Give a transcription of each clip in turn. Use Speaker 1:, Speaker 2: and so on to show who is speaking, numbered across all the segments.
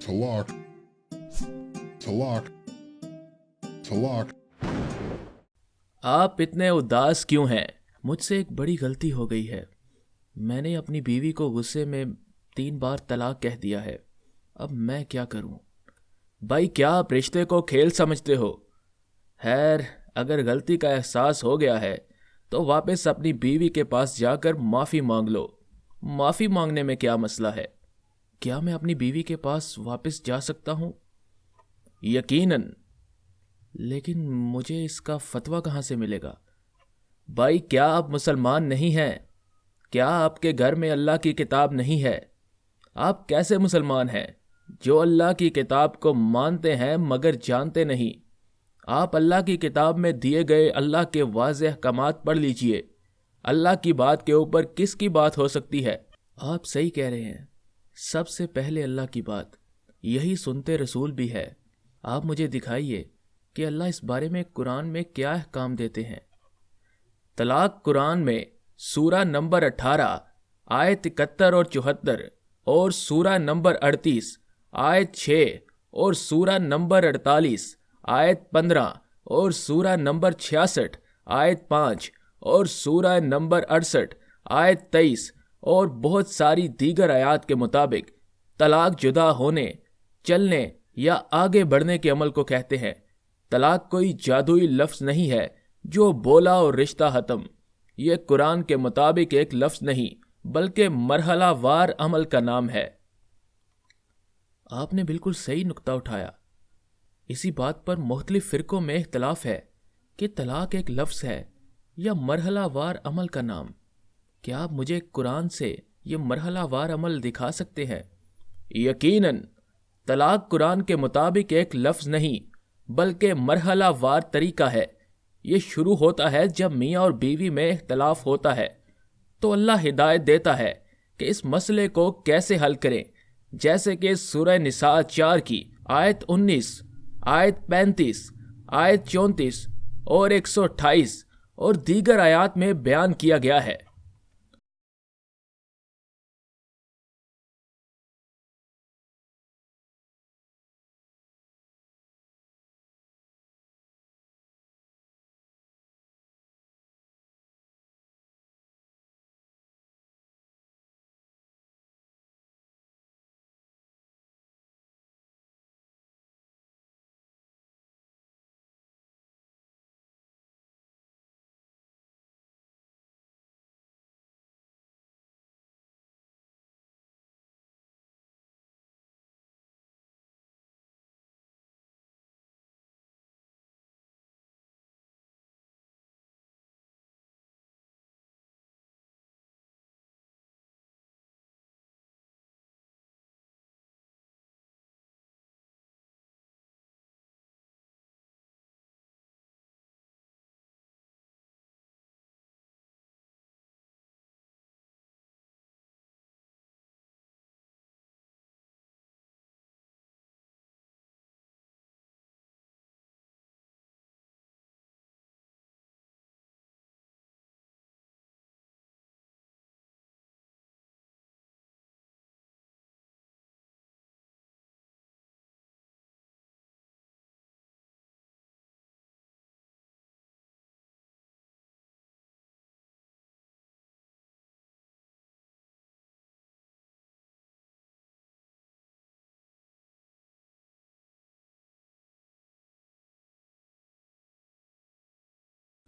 Speaker 1: Talak. Talak. Talak.
Speaker 2: آپ اتنے اداس کیوں ہیں؟ مجھ سے ایک بڑی غلطی ہو گئی ہے۔ میں نے اپنی بیوی کو غصے میں 3 بار طلاق کہہ دیا ہے۔ اب میں کیا کروں؟ بھائی، کیا آپ رشتے کو کھیل سمجھتے ہو؟ خیر، اگر غلطی کا احساس ہو گیا ہے تو واپس اپنی بیوی کے پاس جا کر معافی مانگ لو۔ معافی مانگنے میں کیا مسئلہ ہے؟ کیا میں اپنی بیوی کے پاس واپس جا سکتا ہوں؟ یقیناً، لیکن مجھے اس کا فتویٰ کہاں سے ملے گا؟ بھائی، کیا آپ مسلمان نہیں ہیں؟ کیا آپ کے گھر میں اللہ کی کتاب نہیں ہے؟ آپ کیسے مسلمان ہیں جو اللہ کی کتاب کو مانتے ہیں مگر جانتے نہیں؟ آپ اللہ کی کتاب میں دیے گئے اللہ کے واضح احکامات پڑھ لیجئے۔ اللہ کی بات کے اوپر کس کی بات ہو سکتی ہے؟ آپ صحیح کہہ رہے ہیں، سب سے پہلے اللہ کی بات، یہی سنتے رسول بھی ہے۔ آپ مجھے دکھائیے کہ اللہ اس بارے میں قرآن میں کیا احکام دیتے ہیں۔ طلاق قرآن میں سورہ نمبر 18 آیت 71 اور 74 اور سورہ نمبر 38 آیت 6 اور سورہ نمبر 48 آیت 15 اور سورہ نمبر 66 آیت 5 اور سورہ نمبر 68 آیت 23 اور بہت ساری دیگر آیات کے مطابق طلاق جدا ہونے، چلنے یا آگے بڑھنے کے عمل کو کہتے ہیں۔ طلاق کوئی جادوئی لفظ نہیں ہے جو بولا اور رشتہ ختم۔ یہ قرآن کے مطابق ایک لفظ نہیں بلکہ مرحلہ وار عمل کا نام ہے۔ آپ نے بالکل صحیح نقطہ اٹھایا۔ اسی بات پر مختلف فرقوں میں اختلاف ہے کہ طلاق ایک لفظ ہے یا مرحلہ وار عمل کا نام۔ کیا آپ مجھے قرآن سے یہ مرحلہ وار عمل دکھا سکتے ہیں؟ یقیناً، طلاق قرآن کے مطابق ایک لفظ نہیں بلکہ مرحلہ وار طریقہ ہے۔ یہ شروع ہوتا ہے جب میاں اور بیوی میں اختلاف ہوتا ہے تو اللہ ہدایت دیتا ہے کہ اس مسئلے کو کیسے حل کریں، جیسے کہ سورہ نساء 4 کی آیت 19، آیت 35، آیت 34 اور 128 اور دیگر آیات میں بیان کیا گیا ہے۔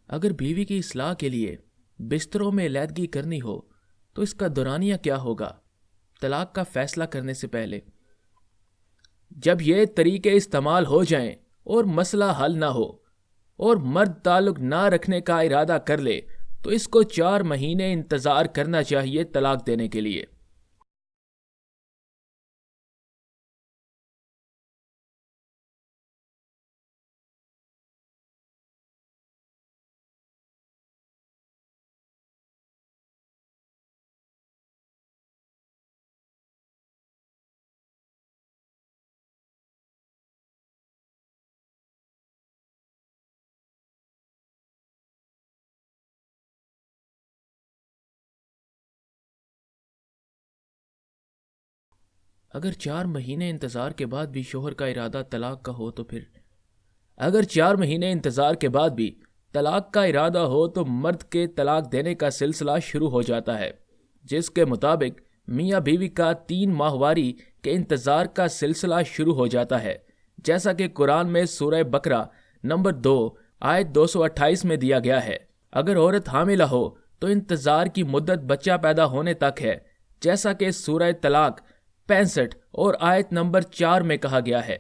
Speaker 2: اگر بیوی کی اصلاح کے لیے بستروں میں علیحدگی کرنی ہو تو اس کا دورانیہ کیا ہوگا؟ طلاق کا فیصلہ کرنے سے پہلے جب یہ طریقے استعمال ہو جائیں اور مسئلہ حل نہ ہو اور مرد تعلق نہ رکھنے کا ارادہ کر لے تو اس کو 4 مہینے انتظار کرنا چاہیے طلاق دینے کے لیے۔ اگر 4 مہینے انتظار کے بعد بھی شوہر کا ارادہ طلاق کا ہو تو پھر اگر 4 مہینے انتظار کے بعد بھی طلاق کا ارادہ ہو تو مرد کے طلاق دینے کا سلسلہ شروع ہو جاتا ہے، جس کے مطابق میاں بیوی کا 3 ماہواری کے انتظار کا سلسلہ شروع ہو جاتا ہے، جیسا کہ قرآن میں سورہ بقرہ نمبر 2 آیت 228 میں دیا گیا ہے۔ اگر عورت حاملہ ہو تو انتظار کی مدت بچہ پیدا ہونے تک ہے، جیسا کہ سورہ طلاق 65 اور آیت نمبر 4 میں کہا گیا ہے۔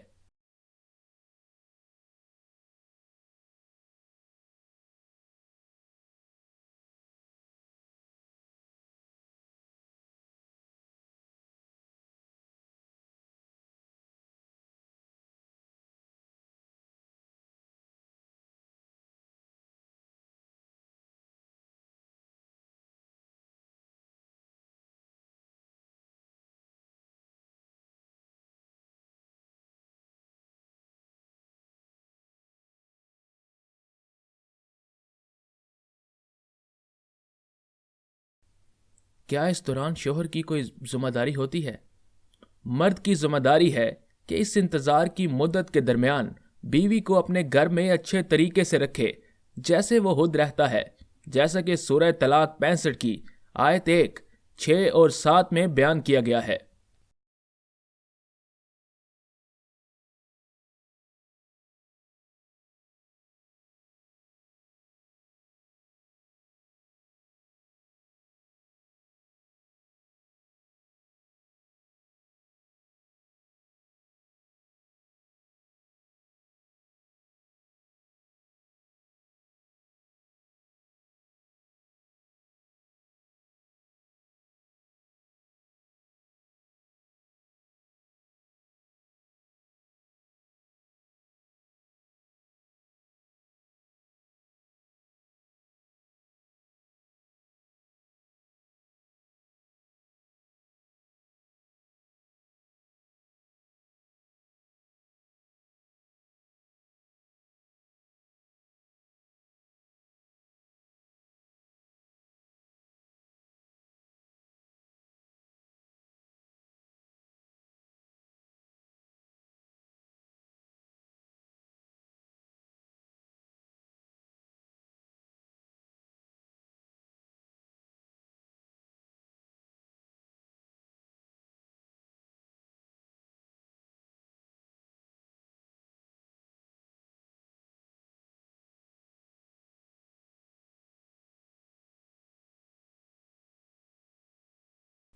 Speaker 2: کیا اس دوران شوہر کی کوئی ذمہ داری ہوتی ہے؟ مرد کی ذمہ داری ہے کہ اس انتظار کی مدت کے درمیان بیوی کو اپنے گھر میں اچھے طریقے سے رکھے جیسے وہ خود رہتا ہے، جیسا کہ سورہ طلاق 65 کی آیت 1، 6 اور 7 میں بیان کیا گیا ہے۔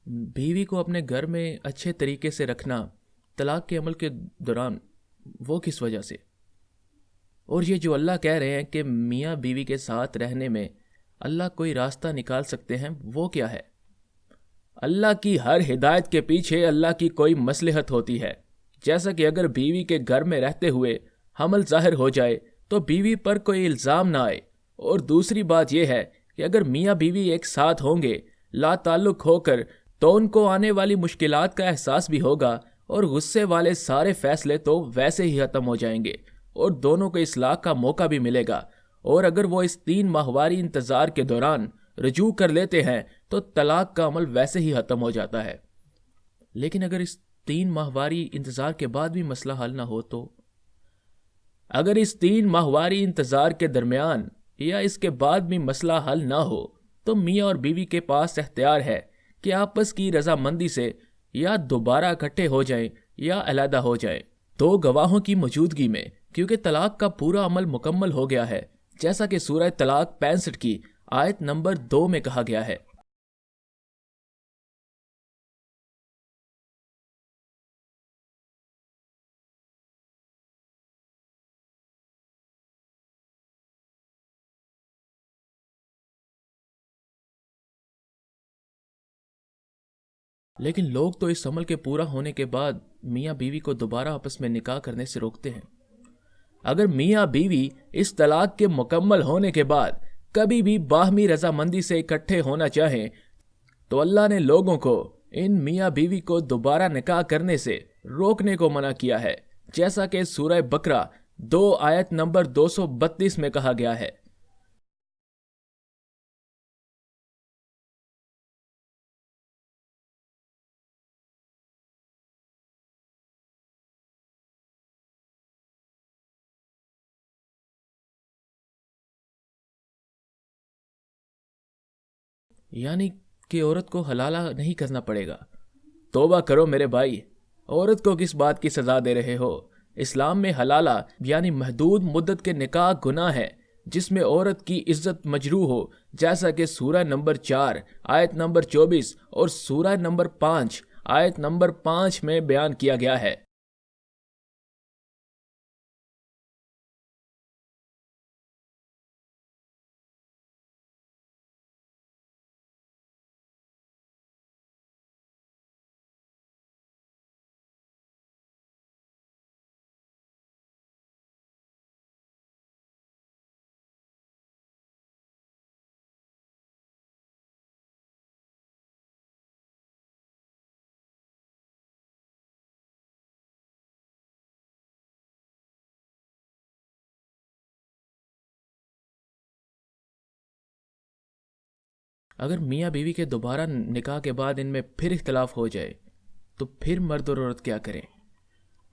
Speaker 2: بیوی کو اپنے گھر میں اچھے طریقے سے رکھنا طلاق کے عمل کے دوران، وہ کس وجہ سے؟ اور یہ جو اللہ کہہ رہے ہیں کہ میاں بیوی کے ساتھ رہنے میں اللہ کوئی راستہ نکال سکتے ہیں، وہ کیا ہے؟ اللہ کی ہر ہدایت کے پیچھے اللہ کی کوئی مصلحت ہوتی ہے، جیسا کہ اگر بیوی کے گھر میں رہتے ہوئے حمل ظاہر ہو جائے تو بیوی پر کوئی الزام نہ آئے، اور دوسری بات یہ ہے کہ اگر میاں بیوی ایک ساتھ ہوں گے لا تعلق ہو کر تو ان کو آنے والی مشکلات کا احساس بھی ہوگا، اور غصے والے سارے فیصلے تو ویسے ہی ختم ہو جائیں گے اور دونوں کو اصلاح کا موقع بھی ملے گا۔ اور اگر وہ اس 3 ماہواری انتظار کے دوران رجوع کر لیتے ہیں تو طلاق کا عمل ویسے ہی ختم ہو جاتا ہے۔ لیکن اگر اس 3 ماہواری انتظار کے بعد بھی مسئلہ حل نہ ہو تو اگر اس 3 ماہواری انتظار کے درمیان یا اس کے بعد بھی مسئلہ حل نہ ہو تو میاں اور بیوی کے پاس اختیار ہے کہ آپس کی رضامندی سے یا دوبارہ اکٹھے ہو جائیں یا علیحدہ ہو جائیں، 2 گواہوں کی موجودگی میں، کیونکہ طلاق کا پورا عمل مکمل ہو گیا ہے، جیسا کہ سورہ طلاق 65 کی آیت نمبر 2 میں کہا گیا ہے۔ لیکن لوگ تو اس عمل کے پورا ہونے کے بعد میاں بیوی کو دوبارہ آپس میں نکاح کرنے سے روکتے ہیں۔ اگر میاں بیوی اس طلاق کے مکمل ہونے کے بعد کبھی بھی باہمی رضامندی سے اکٹھے ہونا چاہیں تو اللہ نے لوگوں کو ان میاں بیوی کو دوبارہ نکاح کرنے سے روکنے کو منع کیا ہے، جیسا کہ سورہ بقرہ 2 آیت نمبر 232 میں کہا گیا ہے۔ یعنی کہ عورت کو حلالہ نہیں کرنا پڑے گا؟ توبہ کرو میرے بھائی، عورت کو کس بات کی سزا دے رہے ہو؟ اسلام میں حلالہ یعنی محدود مدت کے نکاح گناہ ہے جس میں عورت کی عزت مجروح ہو، جیسا کہ سورہ نمبر 4 آیت نمبر 24 اور سورہ نمبر 5 آیت نمبر 5 میں بیان کیا گیا ہے۔ اگر میاں بیوی کے دوبارہ نکاح کے بعد ان میں پھر اختلاف ہو جائے تو پھر مرد اور عورت کیا کریں؟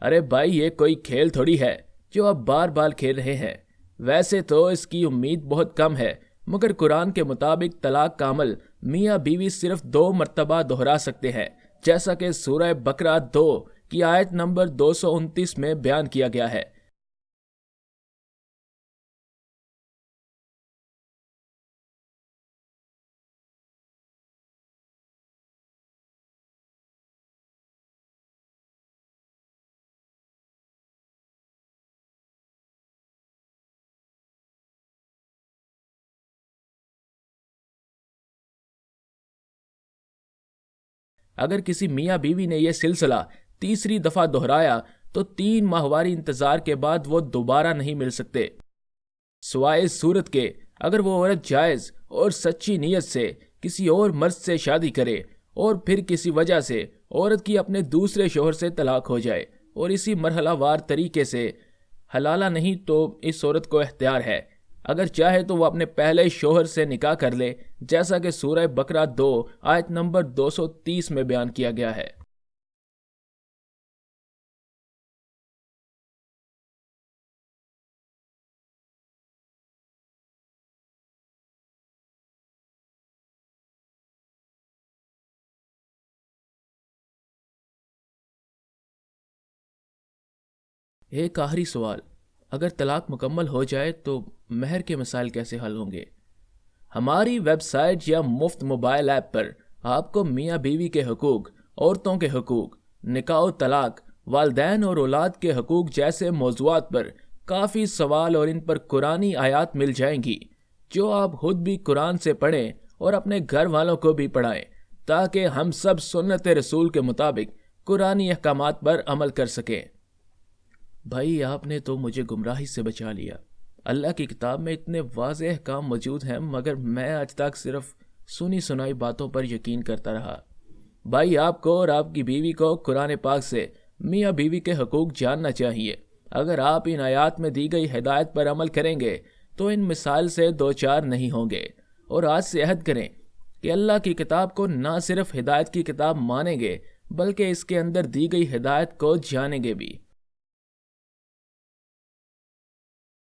Speaker 2: ارے بھائی، یہ کوئی کھیل تھوڑی ہے جو آپ بار بار کھیل رہے ہیں۔ ویسے تو اس کی امید بہت کم ہے، مگر قرآن کے مطابق طلاق کا عمل میاں بیوی صرف 2 مرتبہ دہرا سکتے ہیں، جیسا کہ سورہ بقرہ 2 کی آیت نمبر 229 میں بیان کیا گیا ہے۔ اگر کسی میاں بیوی نے یہ سلسلہ تیسری دفعہ دہرایا تو 3 ماہواری انتظار کے بعد وہ دوبارہ نہیں مل سکتے، سوائے اس صورت کے اگر وہ عورت جائز اور سچی نیت سے کسی اور مرد سے شادی کرے اور پھر کسی وجہ سے عورت کی اپنے دوسرے شوہر سے طلاق ہو جائے اور اسی مرحلہ وار طریقے سے حلالہ نہیں تو اس عورت کو اختیار ہے، اگر چاہے تو وہ اپنے پہلے شوہر سے نکاح کر لے، جیسا کہ سورہ بقرہ 2 آیت نمبر 230 میں بیان کیا گیا ہے۔ ایک آخری سوال، اگر طلاق مکمل ہو جائے تو مہر کے مسائل کیسے حل ہوں گے؟ ہماری ویب سائٹ یا مفت موبائل ایپ پر آپ کو میاں بیوی کے حقوق، عورتوں کے حقوق، نکاح و طلاق، والدین اور اولاد کے حقوق جیسے موضوعات پر کافی سوال اور ان پر قرآنی آیات مل جائیں گی، جو آپ خود بھی قرآن سے پڑھیں اور اپنے گھر والوں کو بھی پڑھائیں، تاکہ ہم سب سنت رسول کے مطابق قرآنی احکامات پر عمل کر سکیں۔ بھائی، آپ نے تو مجھے گمراہی سے بچا لیا۔ اللہ کی کتاب میں اتنے واضح احکام موجود ہیں، مگر میں آج تک صرف سنی سنائی باتوں پر یقین کرتا رہا۔ بھائی، آپ کو اور آپ کی بیوی کو قرآن پاک سے میاں بیوی کے حقوق جاننا چاہیے۔ اگر آپ ان آیات میں دی گئی ہدایت پر عمل کریں گے تو ان مسائل سے دوچار نہیں ہوں گے، اور آج سے عہد کریں کہ اللہ کی کتاب کو نہ صرف ہدایت کی کتاب مانیں گے بلکہ اس کے اندر دی گئی ہدایت کو جانیں گے بھی۔